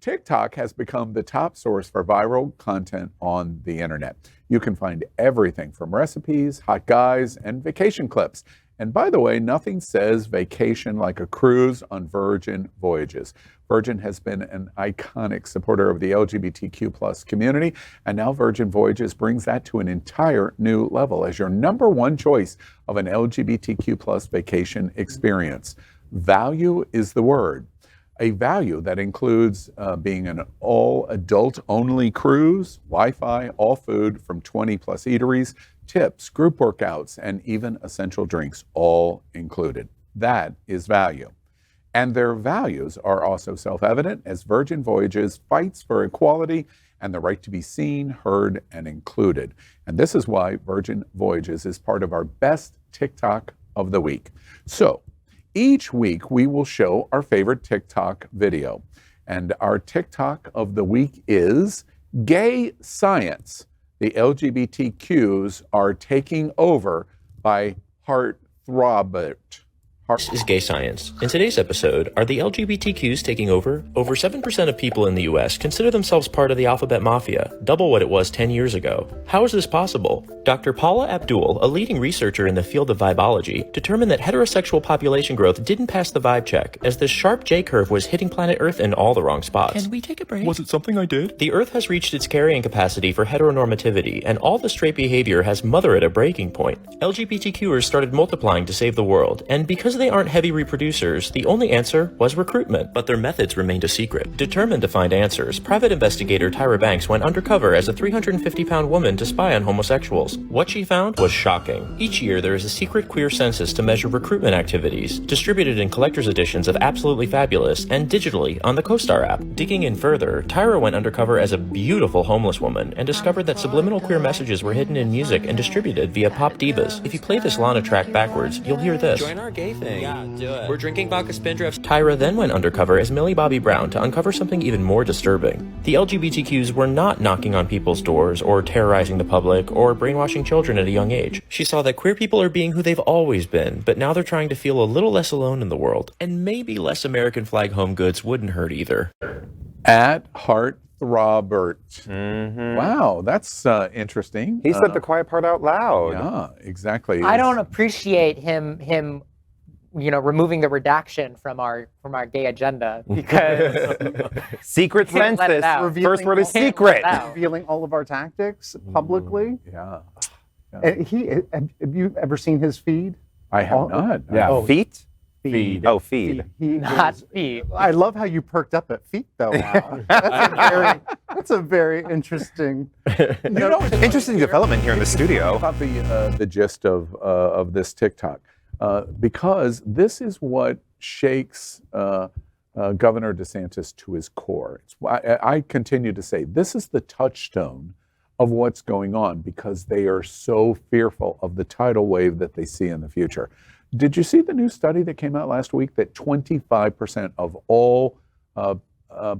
TikTok has become the top source for viral content on the internet. You can find everything from recipes, hot guys, and vacation clips. And by the way, nothing says vacation like a cruise on Virgin Voyages. Virgin has been an iconic supporter of the LGBTQ plus community, and now Virgin Voyages brings that to an entire new level as your number one choice of an LGBTQ plus vacation experience. Value is the word. A value that includes being an all-adult-only cruise, Wi-Fi, all food from 20 plus eateries, tips, group workouts, and even essential drinks, all included. That is value. And their values are also self-evident as Virgin Voyages fights for equality and the right to be seen, heard, and included. And this is why Virgin Voyages is part of our best TikTok of the week. So, each week, we will show our favorite TikTok video. And our TikTok of the week is Gay Science. The LGBTQs are taking over by Heartthrobbit. This is Gay Science. In today's episode, are the LGBTQs taking over? Over 7% of people in the US consider themselves part of the alphabet mafia, double what it was 10 years ago. How is this possible? Dr. Paula Abdul, a leading researcher in the field of vibology, determined that heterosexual population growth didn't pass the vibe check, as this sharp J-curve was hitting planet Earth in all the wrong spots. Can we take a break? Was it something I did? The Earth has reached its carrying capacity for heteronormativity, and all the straight behavior has mother at a breaking point. LGBTQers started multiplying to save the world, and because they aren't heavy reproducers, the only answer was recruitment, but their methods remained a secret. Determined to find answers, private investigator Tyra Banks went undercover as a 350-pound woman to spy on homosexuals. What she found was shocking. Each year, there is a secret queer census to measure recruitment activities, distributed in collector's editions of Absolutely Fabulous and digitally on the CoStar app. Digging in further, Tyra went undercover as a beautiful homeless woman and discovered that subliminal queer messages were hidden in music and distributed via pop divas. If you play this Lana track backwards, you'll hear this. Join our gay thing. Yeah, do it. We're drinking vodka spindrifts. Tyra then went undercover as Millie Bobby Brown to uncover something even more disturbing. The LGBTQs were not knocking on people's doors or terrorizing the public or brainwashing children at a young age. She saw that queer people are being who they've always been, but now they're trying to feel a little less alone in the world. And maybe less American flag home goods wouldn't hurt either. At Heartthrobbit. Wow, that's interesting. He said the quiet part out loud. Yeah, exactly. I don't appreciate him removing the redaction from our gay agenda because secret can't let it census. out. First word is Can't secret. let it out. Revealing all of our tactics publicly. Yeah. Have you ever seen his feed? I have not. Yeah. Oh. Feet? Feed. Oh, feed. Not feet. I love how you perked up at feet, though. Wow. That's a very interesting. Interesting development here in the studio. About the gist of this TikTok, because this is what shakes Governor DeSantis to his core. I continue to say this is the touchstone of what's going on because they are so fearful of the tidal wave that they see in the future. Did you see the new study that came out last week that 25% of all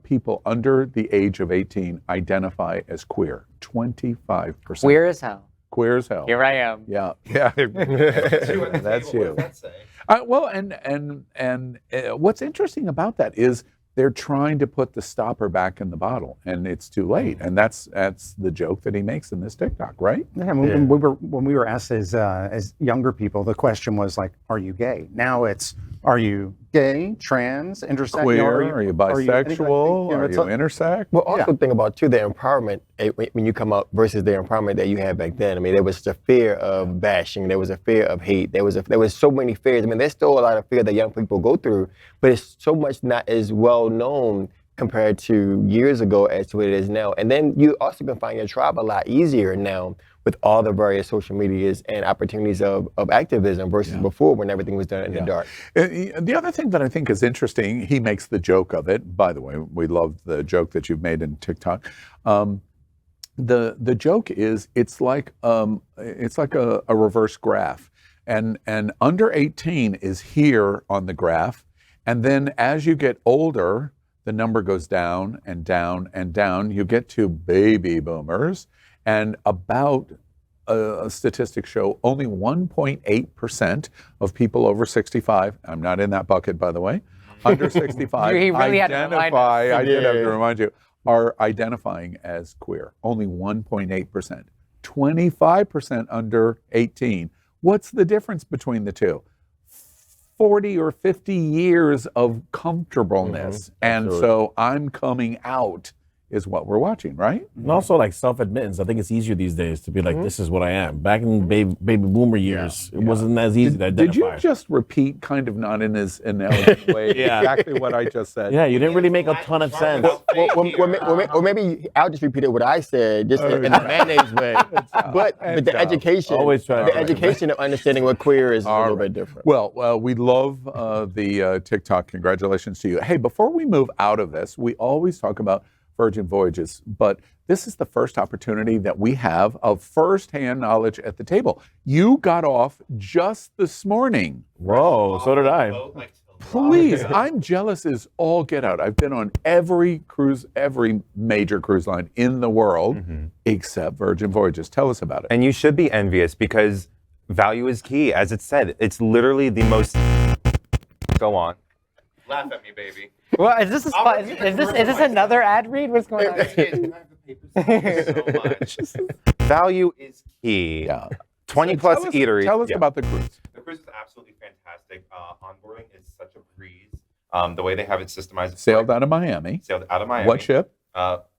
people under the age of 18 identify as queer? 25%. Queer as hell. Queer as hell. Here I am. Yeah. That's you. Well, and what's interesting about that is they're trying to put the stopper back in the bottle, and it's too late. And that's the joke that he makes in this TikTok, right? Yeah, when we were asked as younger people, the question was like, "Are you gay?" Now it's, "Are you gay, trans, intersex? Queer? Are you bisexual? Are you intersex?" Well, also think about too the empowerment when you come up versus the empowerment that you had back then. I mean, there was the fear of bashing, there was a fear of hate, there was so many fears. I mean, there's still a lot of fear that young people go through, but it's so much not as well known compared to years ago as to what it is now. And then you also can find your tribe a lot easier now with all the various social medias and opportunities of activism versus before when everything was done in the dark. The other thing that I think is interesting, he makes the joke of it. By the way, we love the joke that you've made in TikTok. The joke is it's like a reverse graph, and under 18 is here on the graph, and then as you get older, the number goes down and down and down. You get to baby boomers, and about statistics show only 1.8% of people over 65, I'm not in that bucket by the way, under 65 He really had to remind us. identify, I did have to Yeah. remind you, are identifying as queer. Only 1.8%. 25% under 18. What's the difference between the two? 40 or 50 years of comfortableness. And so I'm coming out is what we're watching, right? And also like self-admittance. I think it's easier these days to be like, this is what I am. Back in baby boomer years, it wasn't as easy to identify. Did you just repeat, kind of not in as inelegant way, Yeah. exactly what I just said? Yeah, you didn't really make a ton of sense. Or maybe I'll just repeat what I said, just in a mayonnaise way. But the education, Always try the to- education of understanding what queer is a little bit different. Well, we love the TikTok. Congratulations to you. Hey, before we move out of this, we always talk about Virgin Voyages, but this is the first opportunity that we have of firsthand knowledge at the table. You got off just this morning. Whoa, so did I. Please, I'm jealous as all get out. I've been on every cruise, every major cruise line in the world, except Virgin Voyages. Tell us about it. And you should be envious because value is key. As it said, it's literally the most. Go on. Laugh at me, baby. Well, is this is this another ad read? What's going on? So much. Value is key. Yeah. 20 plus Tell us, eateries. Tell us Yeah. about the cruise. The cruise is absolutely fantastic. Onboarding is such a breeze. The way they have it systemized. Sailed out of Miami. Sailed out of Miami. What ship?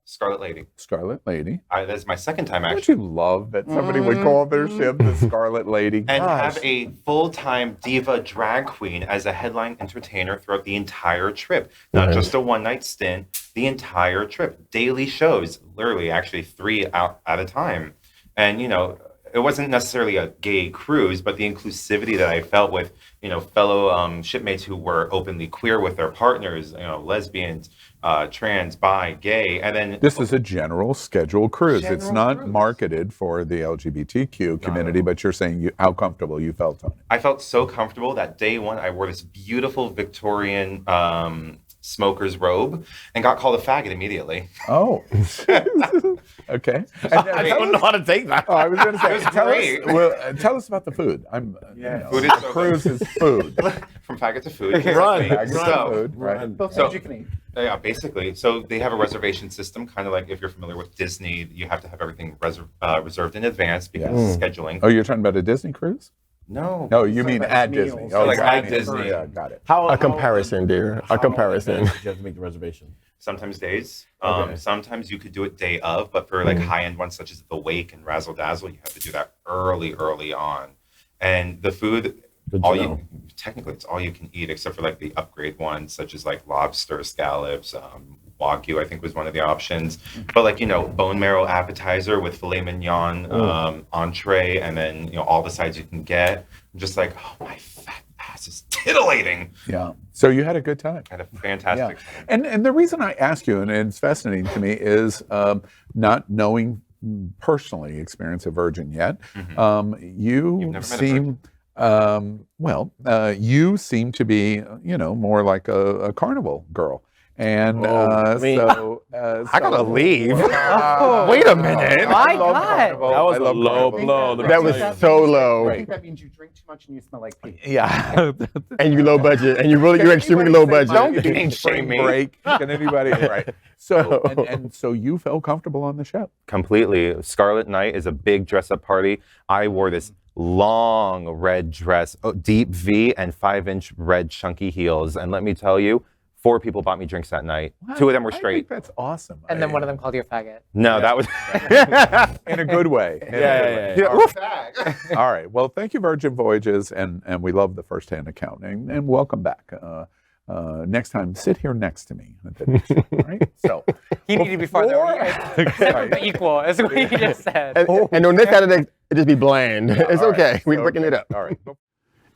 Scarlet Lady. Scarlet Lady. That is my second time Don't actually. you love that somebody would call their ship the Scarlet Lady? And Gosh. have a full-time diva drag queen as a headline entertainer throughout the entire trip. Not just a one-night stint, the entire trip. Daily shows, literally actually 3 out at a time. And, you know, it wasn't necessarily a gay cruise, but the inclusivity that I felt with, you know, fellow shipmates who were openly queer with their partners, you know, lesbians, trans, bi, gay, and then This is a general scheduled cruise. It's not marketed for the LGBTQ community, but you're saying how comfortable you felt on it. I felt so comfortable that day one I wore this beautiful Victorian smoker's robe and got called a faggot immediately. Oh, okay. And, I don't know how to take that. Oh, I was going to say, was great. tell us about the food. I'm, you know, Food is so cruise is food. From faggot to food. Run. So, Food, right? so yeah, basically. So they have a reservation system, kind of like if you're familiar with Disney, you have to have everything reserved in advance because of scheduling. Oh, you're talking about a Disney cruise? No. No, you mean at Disney. meals. Oh, Like got at it. Disney. Yeah, got it. A comparison, dear. A comparison. You have to make the reservation. Sometimes days. Okay. Sometimes you could do it day of, but for like high-end ones such as the Wake and Razzle Dazzle, you have to do that early on. And the food, Good to know. technically it's all you can eat except for like the upgrade ones such as like lobster, scallops, Wagyu I think was one of the options. But like, you know, bone marrow appetizer with filet mignon entree, and then, you know, all the sides you can get. I'm just like, oh, my fat ass is titillating. Yeah. So you had a good time. I had a fantastic time. And the reason I ask you, and it's fascinating to me, is not knowing personally experience a virgin yet. You never met a seem you seem to be, you know, more like a carnival girl. And I mean, I gotta leave. Wait a minute. My God. That was a low blow. That was so low. I think that means you drink too much and you smell like pee. Yeah. And you low budget. And you're extremely low budget. Don't spring break. Can anybody? Right. So and so you felt comfortable on the show. Completely. Scarlet Night is a big dress-up party. I wore this long red dress, deep V, and 5-inch red chunky heels. And let me tell you, 4 people bought me drinks that night. 2 of them were I straight. think that's awesome. And then one of them called you a faggot. No, that was. in a good way. In a good way. Yeah. All right. Well, thank you, Virgin Voyages, and we love the firsthand accounting, and welcome back. Next time, sit here next to me. Right? So He needed to be farther away. Equal, is what you just said. And on this Saturday, it just be bland. It's okay. We're breaking it up. All right.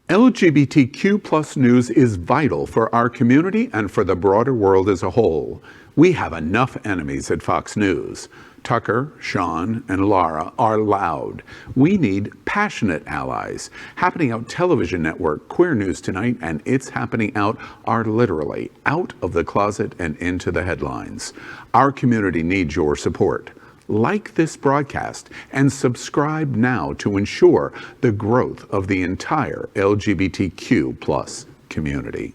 LGBTQ plus news is vital for our community and for the broader world as a whole. We have enough enemies at Fox News. Tucker, Sean, and Laura are loud. We need passionate allies. Happening Out Television Network, Queer News Tonight, and It's Happening Out are literally out of the closet and into the headlines. Our community needs your support. Like this broadcast and subscribe now to ensure the growth of the entire LGBTQ plus community.